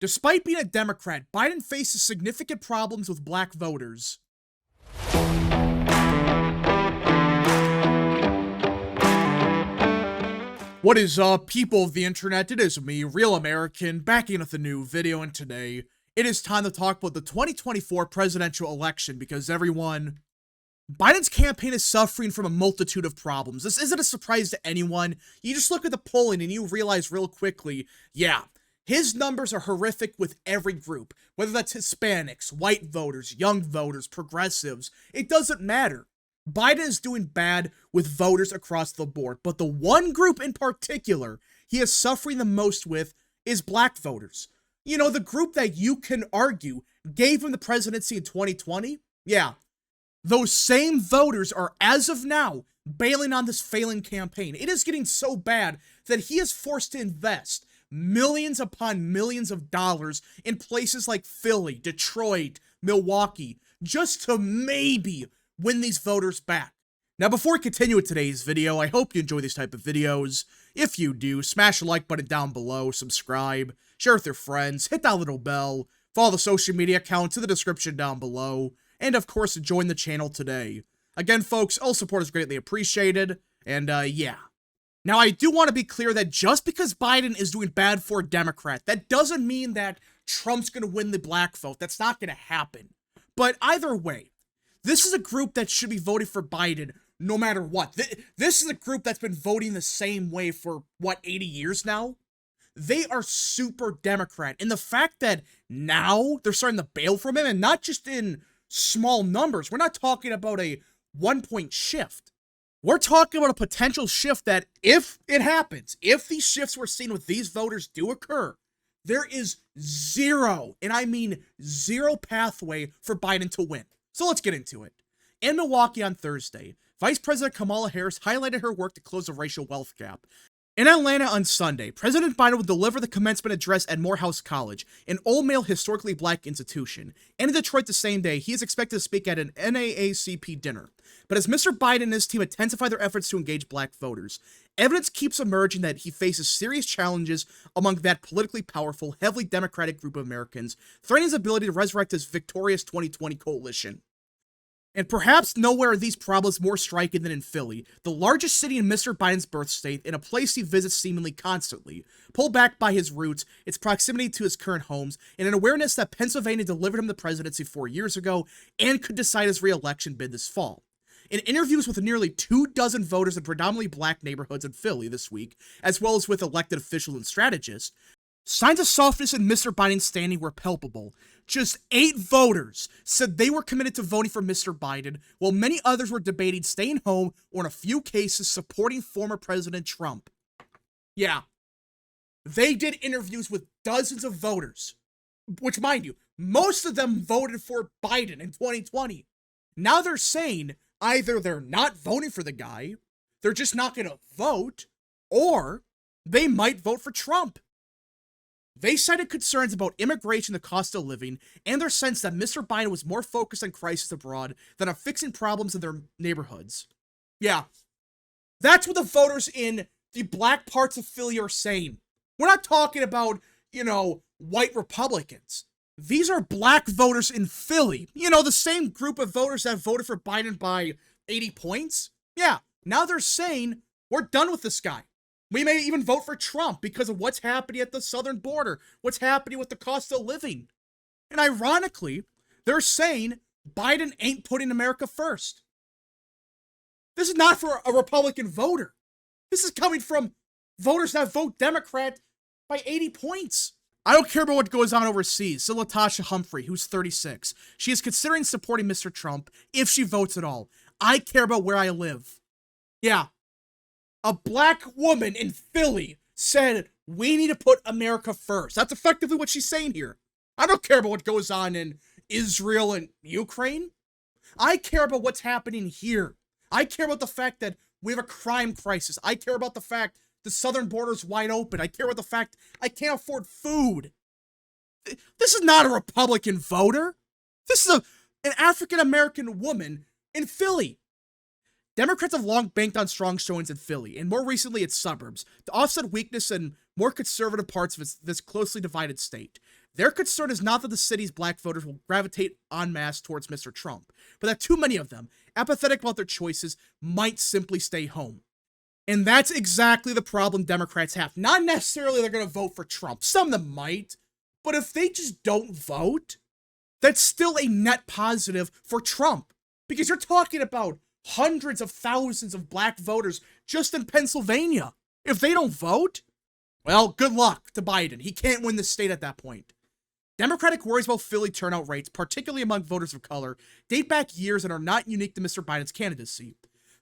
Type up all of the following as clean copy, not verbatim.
Despite being a Democrat, Biden faces significant problems with black voters. What is up, people of the internet? It is me, Real American, back in with a new video, and today it is time to talk about the 2024 presidential election because everyone, Biden's campaign is suffering from a multitude of problems. This isn't a surprise to anyone. You just look at the polling and you realize real quickly, yeah, his numbers are horrific with every group, whether that's Hispanics, white voters, young voters, progressives, it doesn't matter. Biden is doing bad with voters across the board, but the one group in particular he is suffering the most with is black voters. You know, the group that you can argue gave him the presidency in 2020? Yeah. Those same voters are, as of now, bailing on this failing campaign. It is getting so bad that he is forced to invest millions upon millions of dollars in places like Philly, Detroit, Milwaukee, just to maybe win these voters back. Now, before we continue with today's video, I hope you enjoy these type of videos. If you do, smash the like button down below, subscribe, share with your friends, hit that little bell, follow the social media accounts in the description down below, and of course, join the channel today. Again, folks, all support is greatly appreciated, and yeah. Now, I do want to be clear that just because Biden is doing bad for a Democrat, that doesn't mean that Trump's going to win the black vote. That's not going to happen. But either way, this is a group that should be voting for Biden no matter what. This is a group that's been voting the same way for, 80 years now? They are super Democrat. And the fact that now they're starting to bail from him, and not just in small numbers. We're not talking about a 1-point shift. We're talking about a potential shift that, if it happens, if these shifts we're seeing with these voters do occur, there is zero, and I mean zero, pathway for Biden to win. So let's get into it. In Milwaukee on Thursday, Vice President Kamala Harris highlighted her work to close the racial wealth gap. In Atlanta on Sunday, President Biden will deliver the commencement address at Morehouse College, an all-male historically black institution. And in Detroit the same day, he is expected to speak at an NAACP dinner. But as Mr. Biden and his team intensify their efforts to engage black voters, evidence keeps emerging that he faces serious challenges among that politically powerful, heavily Democratic group of Americans, threatening his ability to resurrect his victorious 2020 coalition. And perhaps nowhere are these problems more striking than in Philly, the largest city in Mr. Biden's birth state and a place he visits seemingly constantly. Pulled back by his roots, its proximity to his current homes, and an awareness that Pennsylvania delivered him the presidency 4 years ago and could decide his re-election bid this fall. In interviews with nearly 24 voters in predominantly black neighborhoods in Philly this week, as well as with elected officials and strategists, signs of softness in Mr. Biden's standing were palpable. Just 8 voters said they were committed to voting for Mr. Biden, while many others were debating staying home or in a few cases supporting former President Trump. Yeah, they did interviews with dozens of voters, which, mind you, most of them voted for Biden in 2020. Now they're saying either they're not voting for the guy, they're just not going to vote, or they might vote for Trump. They cited concerns about immigration, the cost of living, and their sense that Mr. Biden was more focused on crisis abroad than on fixing problems in their neighborhoods. Yeah, that's what the voters in the black parts of Philly are saying. We're not talking about, white Republicans. These are black voters in Philly. The same group of voters that voted for Biden by 80 points. Yeah, now they're saying, we're done with this guy. We may even vote for Trump because of what's happening at the southern border, what's happening with the cost of living. And ironically, they're saying Biden ain't putting America first. This is not for a Republican voter. This is coming from voters that vote Democrat by 80 points. I don't care about what goes on overseas. So Latasha Humphrey, who's 36, she is considering supporting Mr. Trump if she votes at all. I care about where I live. Yeah. A black woman in Philly said, we need to put America first. That's effectively what she's saying here. I don't care about what goes on in Israel and Ukraine. I care about what's happening here. I care about the fact that we have a crime crisis. I care about the fact the southern border is wide open. I care about the fact I can't afford food. This is not a Republican voter. This is an African-American woman in Philly. Democrats have long banked on strong showings in Philly, and more recently its suburbs, to offset weakness in more conservative parts of this closely divided state. Their concern is not that the city's black voters will gravitate en masse towards Mr. Trump, but that too many of them, apathetic about their choices, might simply stay home. And that's exactly the problem Democrats have. Not necessarily they're going to vote for Trump. Some of them might. But if they just don't vote, that's still a net positive for Trump. Because you're talking about hundreds of thousands of black voters just in Pennsylvania. If they don't vote, well, good luck to Biden. He can't win the state at that point. Democratic worries about Philly turnout rates, particularly among voters of color, date back years and are not unique to Mr. Biden's candidacy.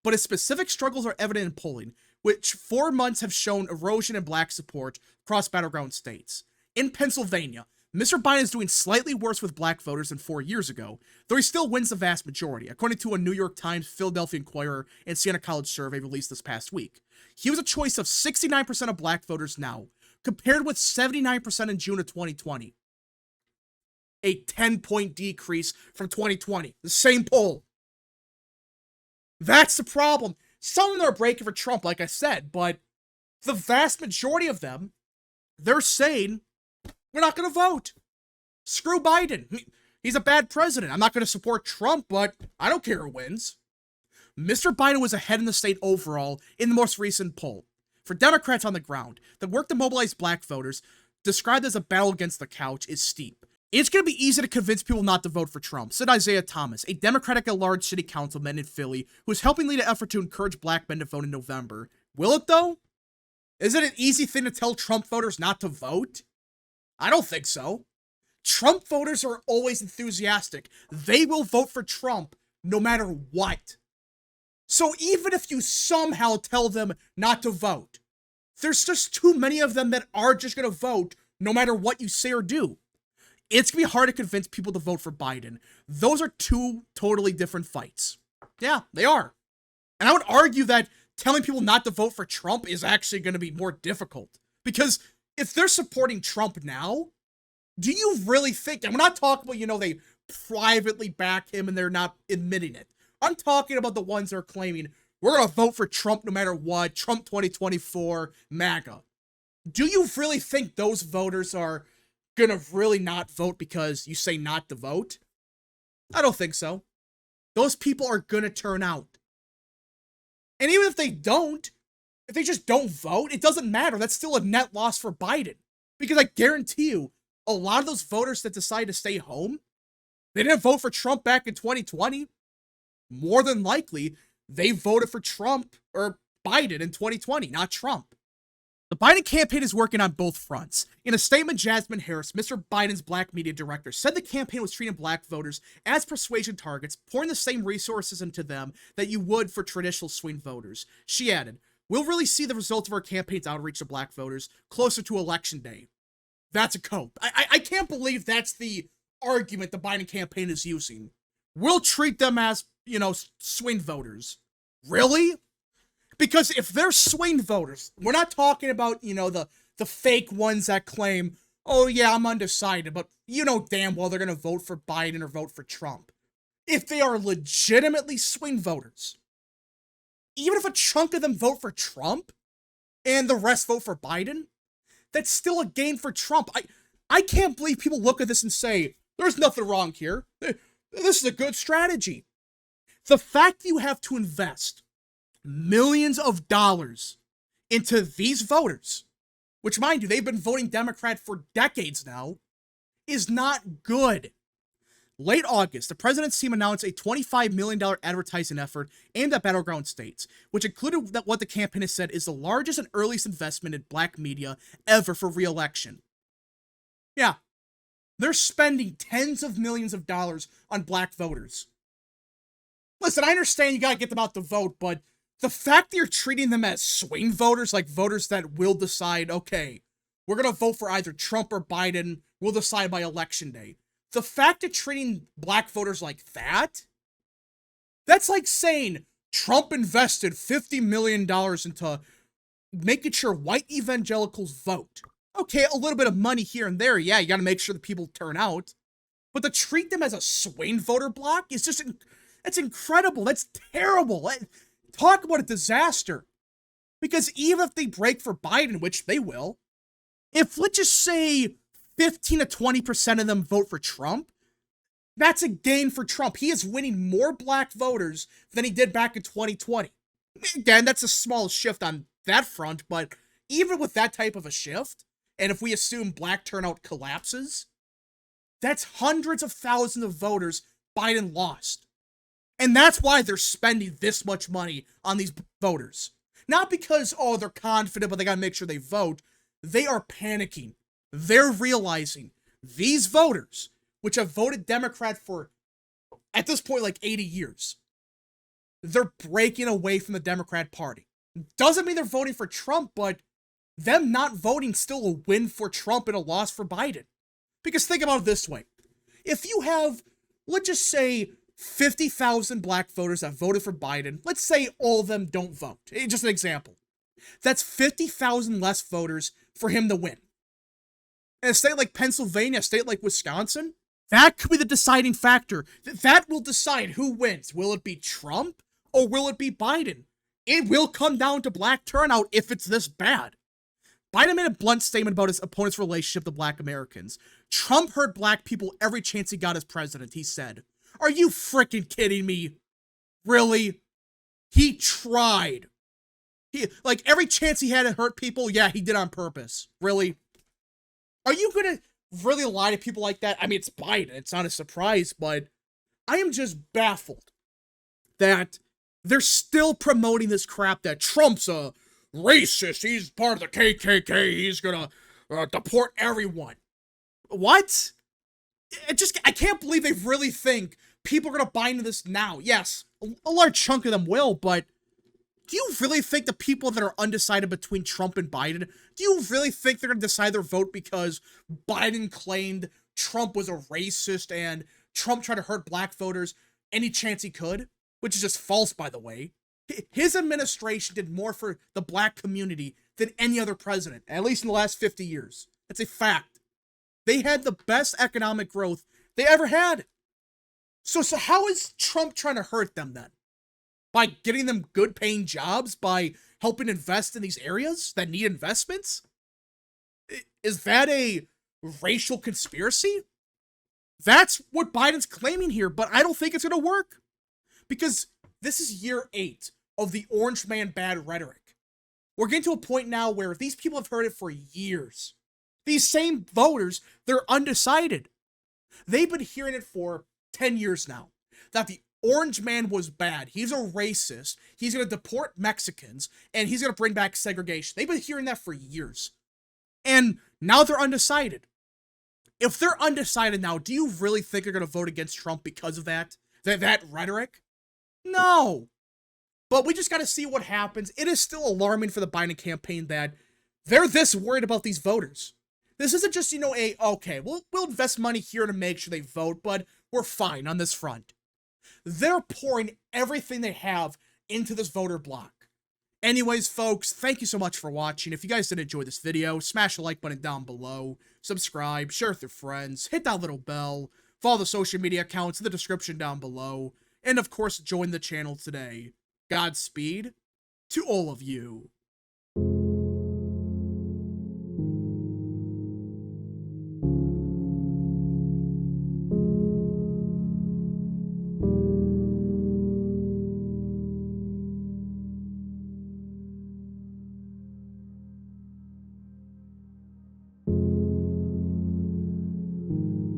But his specific struggles are evident in polling, which 4 months have shown erosion in black support across battleground states. In Pennsylvania, Mr. Biden is doing slightly worse with black voters than 4 years ago, though he still wins the vast majority, according to a New York Times, Philadelphia Inquirer, and Siena College survey released this past week. He was a choice of 69% of black voters now, compared with 79% in June of 2020. A 10-point decrease from 2020. The same poll. That's the problem. Some of them are breaking for Trump, like I said, but the vast majority of them, they're saying, we're not going to vote. Screw Biden. He's a bad president. I'm not going to support Trump, but I don't care who wins. Mr. Biden was ahead in the state overall in the most recent poll. For Democrats on the ground, the work to mobilize black voters, described as a battle against the couch, is steep. It's going to be easy to convince people not to vote for Trump, said Isaiah Thomas, a Democratic at-large city councilman in Philly who is helping lead an effort to encourage black men to vote in November. Will it, though? Is it an easy thing to tell Trump voters not to vote? I don't think so. Trump voters are always enthusiastic. They will vote for Trump no matter what. So even if you somehow tell them not to vote, there's just too many of them that are just going to vote no matter what you say or do. It's going to be hard to convince people to vote for Biden. Those are two totally different fights. Yeah, they are. And I would argue that telling people not to vote for Trump is actually going to be more difficult. Because if they're supporting Trump now, do you really think, and we're not talking about, they privately back him and they're not admitting it. I'm talking about the ones that are claiming, we're going to vote for Trump no matter what, Trump 2024, MAGA. Do you really think those voters are gonna really not vote because you say not to vote? I don't think so. Those people are gonna turn out. And even if they don't, if they just don't vote, it doesn't matter. That's still a net loss for Biden. Because I guarantee you, a lot of those voters that decide to stay home, they didn't vote for Trump back in 2020. More than likely, they voted for Trump or Biden in 2020, not Trump. The Biden campaign is working on both fronts. In a statement, Jasmine Harris, Mr. Biden's black media director, said the campaign was treating black voters as persuasion targets, pouring the same resources into them that you would for traditional swing voters. She added, we'll really see the results of our campaign's outreach to black voters closer to Election Day. That's a cope. I can't believe that's the argument the Biden campaign is using. We'll treat them as, swing voters. Really? Because if they're swing voters, we're not talking about, the fake ones that claim, oh yeah, I'm undecided, but damn well they're going to vote for Biden or vote for Trump. If they are legitimately swing voters, even if a chunk of them vote for Trump and the rest vote for Biden, that's still a gain for Trump. I can't believe people look at this and say, there's nothing wrong here. This is a good strategy. The fact that you have to invest millions of dollars into these voters, which, mind you, they've been voting Democrat for decades now, is not good. Late August, the president's team announced a $25 million advertising effort aimed at battleground states, which included what the campaign has said is the largest and earliest investment in black media ever for re-election. Yeah, they're spending tens of millions of dollars on black voters. Listen, I understand you gotta get them out to vote, but the fact that you're treating them as swing voters, like voters that will decide, okay, we're going to vote for either Trump or Biden, we'll decide by Election Day. The fact that treating black voters like that, that's like saying Trump invested $50 million into making sure white evangelicals vote. Okay, a little bit of money here and there, yeah, you got to make sure the people turn out. But to treat them as a swing voter block is just, that's incredible, that's terrible. Talk about a disaster. Because even if they break for Biden, which they will, if, let's just say, 15 to 20% of them vote for Trump, that's a gain for Trump. He is winning more black voters than he did back in 2020. Again, that's a small shift on that front, but even with that type of a shift, and if we assume black turnout collapses, that's hundreds of thousands of voters Biden lost. And that's why they're spending this much money on these voters. Not because, oh, they're confident, but they gotta make sure they vote. They are panicking. They're realizing these voters, which have voted Democrat for, at this point, like 80 years, they're breaking away from the Democrat Party. Doesn't mean they're voting for Trump, but them not voting still a win for Trump and a loss for Biden. Because think about it this way. If you have, let's just say, 50,000 black voters that voted for Biden, let's say all of them don't vote. Just an example. That's 50,000 less voters for him to win. In a state like Pennsylvania, a state like Wisconsin, that could be the deciding factor. That will decide who wins. Will it be Trump or will it be Biden? It will come down to black turnout if it's this bad. Biden made a blunt statement about his opponent's relationship to black Americans. Trump hurt black people every chance he got as president, he said. Are you freaking kidding me? Really? He tried. Like, every chance he had to hurt people, yeah, he did on purpose. Really? Are you gonna really lie to people like that? I mean, it's Biden. It's not a surprise, but I am just baffled that they're still promoting this crap that Trump's a racist. He's part of the KKK. He's gonna deport everyone. What? I can't believe they really think people are gonna buy into this now. Yes, a large chunk of them will, but do you really think the people that are undecided between Trump and Biden, do you really think they're gonna decide their vote because Biden claimed Trump was a racist and Trump tried to hurt black voters any chance he could? Which is just false, by the way. His administration did more for the black community than any other president, at least in the last 50 years. It's a fact. They had the best economic growth they ever had. So how is Trump trying to hurt them then? By getting them good paying jobs? By helping invest in these areas that need investments? Is that a racial conspiracy? That's what Biden's claiming here, but I don't think it's going to work. Because this is year 8 of the orange man bad rhetoric. We're getting to a point now where these people have heard it for years. These same voters, they're undecided. They've been hearing it for 10 years now. That the orange man was bad. He's a racist. He's going to deport Mexicans. And he's going to bring back segregation. They've been hearing that for years. And now they're undecided. If they're undecided now, do you really think they're going to vote against Trump because of that? That rhetoric? No. But we just got to see what happens. It is still alarming for the Biden campaign that they're this worried about these voters. This isn't just, okay, we'll invest money here to make sure they vote, but we're fine on this front. They're pouring everything they have into this voter block. Anyways, folks, thank you so much for watching. If you guys did enjoy this video, smash the like button down below, subscribe, share with your friends, hit that little bell, follow the social media accounts in the description down below, and of course, join the channel today. Godspeed to all of you.